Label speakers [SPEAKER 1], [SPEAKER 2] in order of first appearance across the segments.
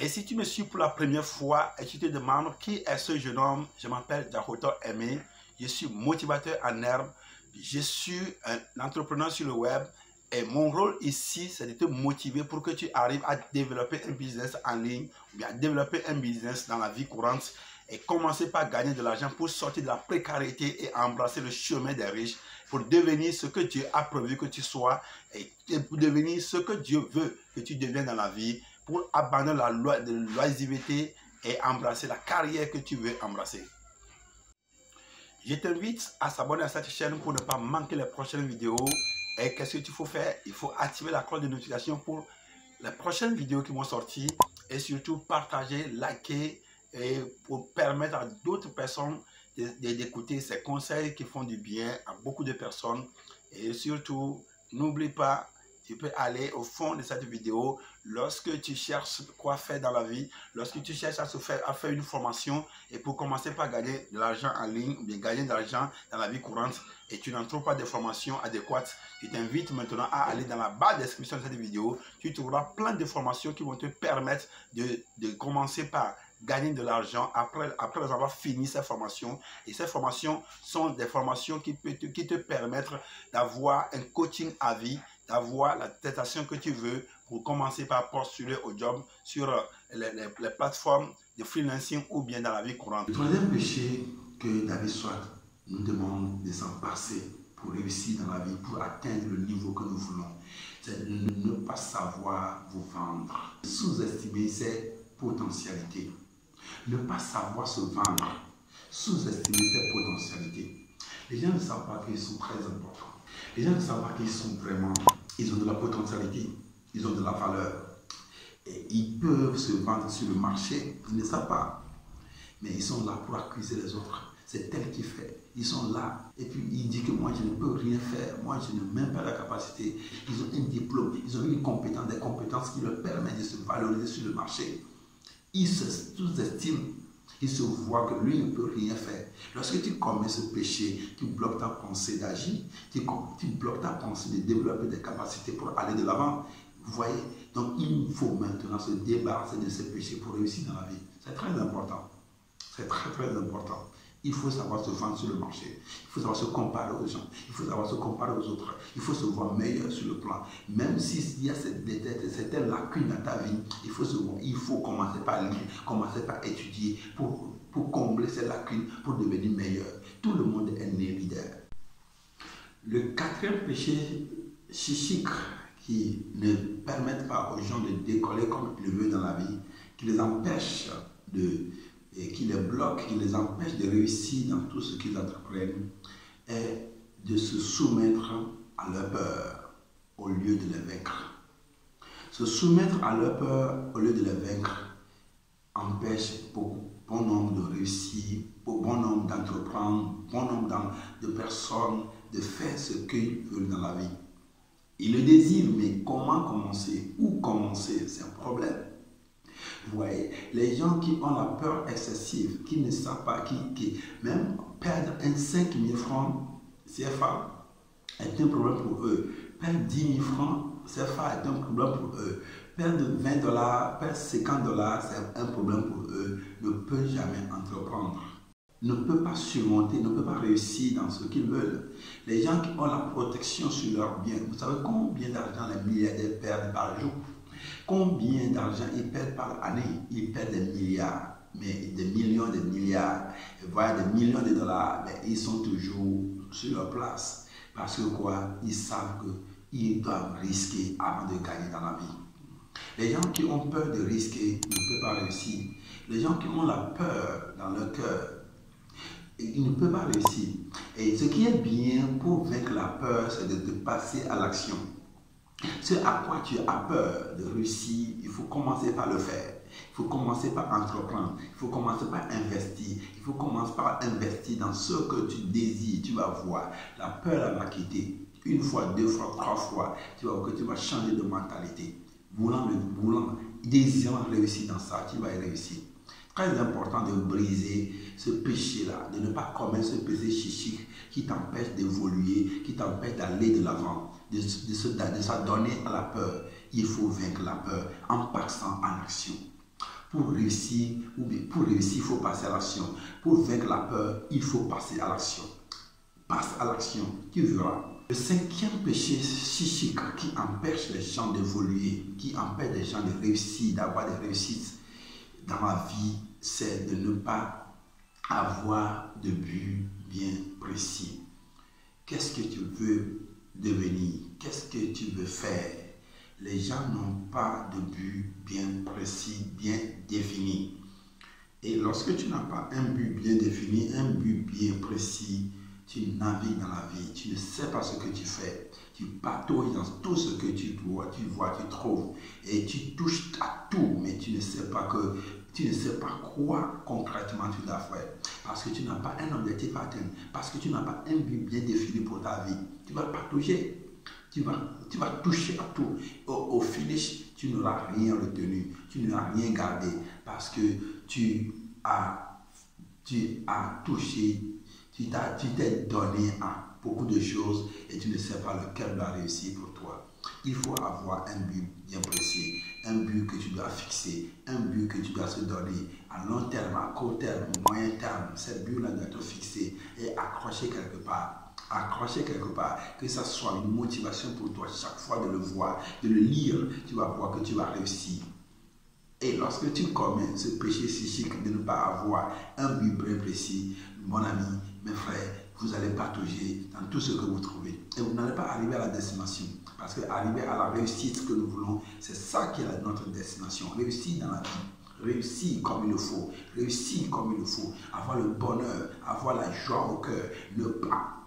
[SPEAKER 1] Et si tu me suis pour la première fois et tu te demandes qui est ce jeune homme, je m'appelle Jahoto Aimé, je suis motivateur en herbe, je suis un entrepreneur sur le web et mon rôle ici, c'est de te motiver pour que tu arrives à développer un business en ligne ou bien à développer un business dans la vie courante et commencer par gagner de l'argent pour sortir de la précarité et embrasser le chemin des riches pour devenir ce que Dieu a prévu que tu sois et pour devenir ce que Dieu veut que tu deviennes dans la vie, pour abandonner la loi de l'oisiveté et embrasser la carrière que tu veux embrasser. Je t'invite à s'abonner à cette chaîne pour ne pas manquer les prochaines vidéos. Et qu'est-ce qu'il faut faire? Il faut activer la cloche de notification pour les prochaines vidéos qui vont sortir et surtout partager, liker et pour permettre à d'autres personnes d'écouter ces conseils qui font du bien à beaucoup de personnes. Et surtout, n'oublie pas, tu peux aller au fond de cette vidéo lorsque tu cherches quoi faire dans la vie, lorsque tu cherches à faire une formation et pour commencer par gagner de l'argent en ligne ou bien gagner de l'argent dans la vie courante et tu n'en trouves pas de formation adéquate, je t'invite maintenant à aller dans la barre de description de cette vidéo. Tu trouveras plein de formations qui vont te permettre de commencer par gagner de l'argent après avoir fini ces formations. Et ces formations sont des formations qui te permettent d'avoir un coaching à vie, d'avoir la tentation que tu veux pour commencer par postuler au job sur les plateformes de freelancing ou bien dans la vie courante.
[SPEAKER 2] Le troisième péché que David Swat nous demande de s'en passer pour réussir dans la vie, pour atteindre le niveau que nous voulons, c'est de ne pas savoir vous vendre. Sous-estimer ses potentialités. Ne pas savoir se vendre. Sous-estimer ses potentialités. Les gens ne savent pas qu'ils sont très importants. Les gens ne savent pas qu'ils sont vraiment, ils ont de la potentialité, ils ont de la valeur. Et ils peuvent se vendre sur le marché, ils ne savent pas. Mais ils sont là pour accuser les autres. C'est tel qui fait. Ils sont là. Et puis ils disent que moi je ne peux rien faire. Moi je n'ai même pas la capacité. Ils ont un diplôme. Ils ont une compétence, des compétences qui leur permettent de se valoriser sur le marché. Ils se sous-estiment. Il se voit que lui ne peut rien faire. Lorsque tu commets ce péché, tu bloques ta pensée d'agir, tu bloques ta pensée de développer des capacités pour aller de l'avant. Vous voyez? Donc il faut maintenant se débarrasser de ce péché pour réussir dans la vie. C'est très important. C'est très très important. Il faut savoir se vendre sur le marché. Il faut savoir se comparer aux gens. Il faut savoir se comparer aux autres. Il faut se voir meilleur sur le plan. Même s'il y a cette lacune dans ta vie, il faut commencer par lire, commencer par étudier pour combler ces lacunes, pour devenir meilleur. Tout le monde est né leader. Le quatrième péché chichique qui ne permet pas aux gens de décoller comme ils le veulent dans la vie, qui les empêche et qui les bloque, qui les empêche de réussir dans tout ce qu'ils entreprennent, est de se soumettre à leur peur au lieu de les vaincre. Se soumettre à leur peur au lieu de les vaincre empêche bon nombre de réussir, bon nombre d'entreprendre, bon nombre de personnes de faire ce qu'ils veulent dans la vie. Ils le désirent, mais comment commencer? Où commencer? C'est un problème. Vous voyez, les gens qui ont la peur excessive, qui ne savent pas, qui même perdre 5 000 francs CFA est un problème pour eux. Perdre 10 000 francs CFA est un problème pour eux. Perdre 20 $, perdre 50 $, c'est un problème pour eux. Ne peuvent jamais entreprendre. Ne peut pas surmonter, ne peut pas réussir dans ce qu'ils veulent. Les gens qui ont la protection sur leurs biens, vous savez combien d'argent les milliardaires perdent par jour? Combien d'argent ils perdent par année? Ils perdent des milliards, mais des millions de milliards, voire des millions de dollars, mais ils sont toujours sur leur place. Parce que quoi? Ils savent qu'ils doivent risquer avant de gagner dans la vie. Les gens qui ont peur de risquer ne peuvent pas réussir. Les gens qui ont la peur dans leur cœur, ils ne peuvent pas réussir. Et ce qui est bien pour vaincre la peur, c'est de passer à l'action. Ce à quoi tu as peur de réussir, il faut commencer par le faire. Il faut commencer par entreprendre. Il faut commencer par investir. Il faut commencer par investir dans ce que tu désires. Tu vas voir. La peur elle va quitter. Une fois, deux fois, trois fois. Tu vas voir que tu vas changer de mentalité. Désirant réussir dans ça, tu vas y réussir. Très important de briser ce péché-là, de ne pas commettre ce péché chichique qui t'empêche d'évoluer, qui t'empêche d'aller de l'avant, de s'adonner à la peur. Il faut vaincre la peur en passant en action. Pour réussir, il faut passer à l'action. Pour vaincre la peur, il faut passer à l'action. Passe à l'action, tu verras. Le cinquième péché psychique qui empêche les gens d'évoluer, qui empêche les gens de réussir, d'avoir des réussites dans la vie, c'est de ne pas avoir de but bien précis. Qu'est-ce que tu veux devenir? Qu'est-ce que tu veux faire? Les gens n'ont pas de but bien précis, bien défini. Et lorsque tu n'as pas un but bien défini, un but bien précis, tu navigues dans la vie, tu ne sais pas ce que tu fais, tu patrouilles dans tout ce que tu vois, tu trouves, et tu touches à tout, mais tu ne sais pas quoi concrètement tu dois faire, parce que tu n'as pas un objectif à atteindre, parce que tu n'as pas un but bien défini pour ta vie. Tu vas patrouiller, tu vas toucher à tout. Au finish, tu n'auras rien retenu, tu n'auras rien gardé, parce que tu as touché, tu t'es donné à beaucoup de choses et tu ne sais pas lequel doit réussir pour toi. Il faut avoir un but bien précis, un but que tu dois fixer, un but que tu dois se donner à long terme, à court terme, moyen terme. Ce but-là doit être fixé et accroché quelque part. Accroché quelque part, que ça soit une motivation pour toi chaque fois de le voir, de le lire, tu vas voir que tu vas réussir. Et lorsque tu commets ce péché psychique de ne pas avoir un but bien précis, mon ami, mes frères, vous allez patauger dans tout ce que vous trouvez. Et vous n'allez pas arriver à la destination. Parce que arriver à la réussite que nous voulons, c'est ça qui est notre destination. Réussir dans la vie. Réussir comme il le faut. Réussir comme il le faut. Avoir le bonheur, avoir la joie au cœur. Ne pas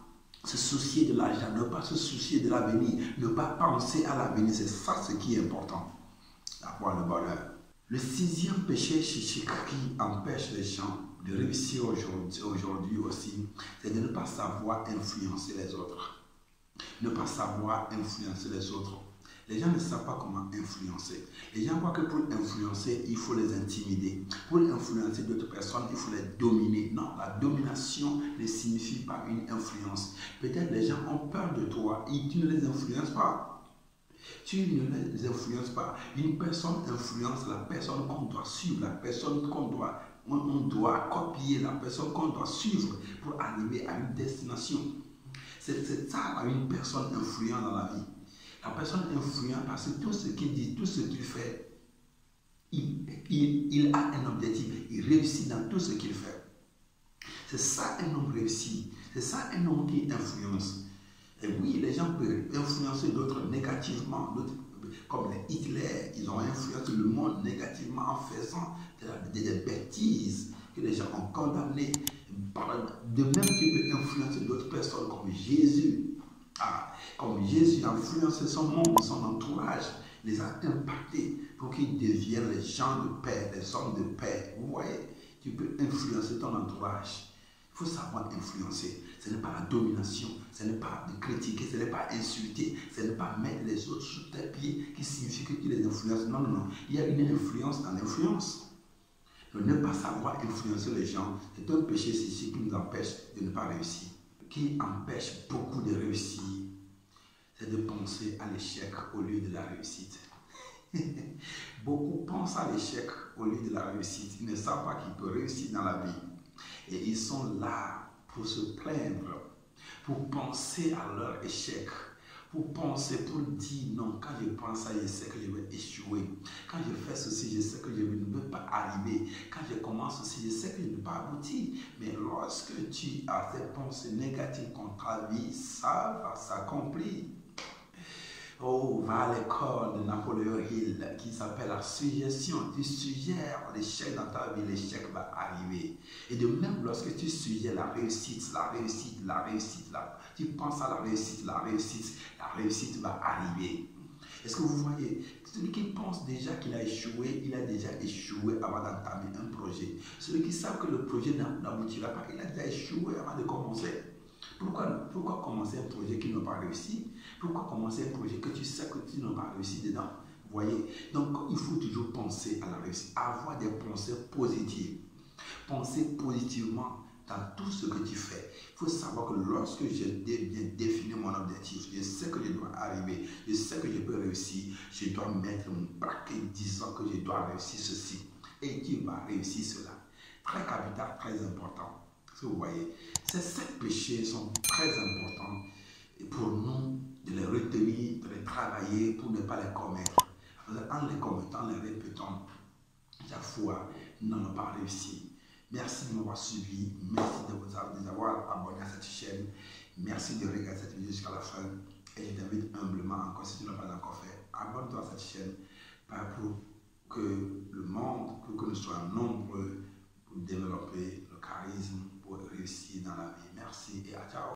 [SPEAKER 2] se soucier de l'argent, ne pas se soucier de l'avenir, ne pas penser à l'avenir. C'est ça ce qui est important. Avoir le bonheur. Le sixième péché psychique qui empêche les gens de réussir aujourd'hui aussi, c'est de ne pas savoir influencer les autres. Ne pas savoir influencer les autres. Les gens ne savent pas comment influencer. Les gens voient que pour influencer, il faut les intimider. Pour influencer d'autres personnes, il faut les dominer. Non, la domination ne signifie pas une influence. Peut-être les gens ont peur de toi et tu ne les influences pas. Tu ne les influences pas. Une personne influence la personne qu'on doit suivre, la personne qu'on doit copier, la personne qu'on doit suivre pour arriver à une destination. C'est ça une personne influente dans la vie. La personne influente parce que tout ce qu'il dit, tout ce qu'il fait, il a un objectif. Il réussit dans tout ce qu'il fait. C'est ça un homme réussi. C'est ça un homme qui influence. Et oui, les gens peuvent influencer d'autres négativement, comme les Hitler, ils ont influencé le monde négativement en faisant des bêtises que les gens ont condamnées. De même, tu peux influencer d'autres personnes comme Jésus. Comme Jésus a influencé son monde, son entourage, les a impactés pour qu'ils deviennent les gens de paix, les hommes de paix. Vous voyez, tu peux influencer ton entourage. Il faut savoir influencer. Ce n'est pas la domination, ce n'est pas de critiquer, ce n'est pas insulter, ce n'est pas mettre les autres sous tes pieds qui signifie que tu les influences. Non, non, non. Il y a une influence dans l'influence. Ne pas savoir influencer les gens, c'est un péché qui nous empêche de ne pas réussir. Qui empêche beaucoup de réussir, c'est de penser à l'échec au lieu de la réussite. Beaucoup pensent à l'échec au lieu de la réussite. Ils ne savent pas qu'ils peuvent réussir dans la vie. Et ils sont là pour se plaindre, pour penser à leur échec, pour penser, pour dire non, quand je pense à ça, je sais que je vais échouer. Quand je fais ceci, je sais que je ne vais pas arriver. Quand je commence ceci, je sais que je ne vais pas aboutir. Mais lorsque tu as ces pensées négatives contre ta vie, ça va s'accomplir. Oh, va à l'école de Napoléon Hill qui s'appelle la suggestion. Tu suggères l'échec dans ta vie, l'échec va arriver. Et de même, lorsque tu suggères la réussite, tu penses à la réussite va arriver. Est-ce que vous voyez? Celui qui pense déjà qu'il a échoué, il a déjà échoué avant d'entamer un projet. Celui qui sait que le projet n'aboutira pas, il a déjà échoué avant de commencer. Pourquoi commencer un projet qui n'a pas réussi? Pourquoi commencer un projet que tu sais que tu n'as pas réussi dedans? Vous voyez? Donc, il faut toujours penser à la réussite, avoir des pensées positives. Penser positivement dans tout ce que tu fais. Il faut savoir que lorsque j'ai bien défini mon objectif, je sais que je dois arriver, je sais que je peux réussir, je dois mettre mon paquet disant que je dois réussir ceci. et qui va réussir cela. Très capital, très important. Si vous voyez, ces 7 péchés sont très importants pour nous de les retenir, de les travailler pour ne pas les commettre. En les commettant, les répétant chaque fois, nous n'allons pas réussir. Merci de m'avoir suivi, merci de vous avoir abonné à cette chaîne, merci de regarder cette vidéo jusqu'à la fin et je t'invite humblement encore, si tu ne l'as pas encore fait, abonne-toi à cette chaîne pour que le monde, pour que nous soyons nombreux pour développer le charisme, pour réussir dans la vie. Merci et à ciao.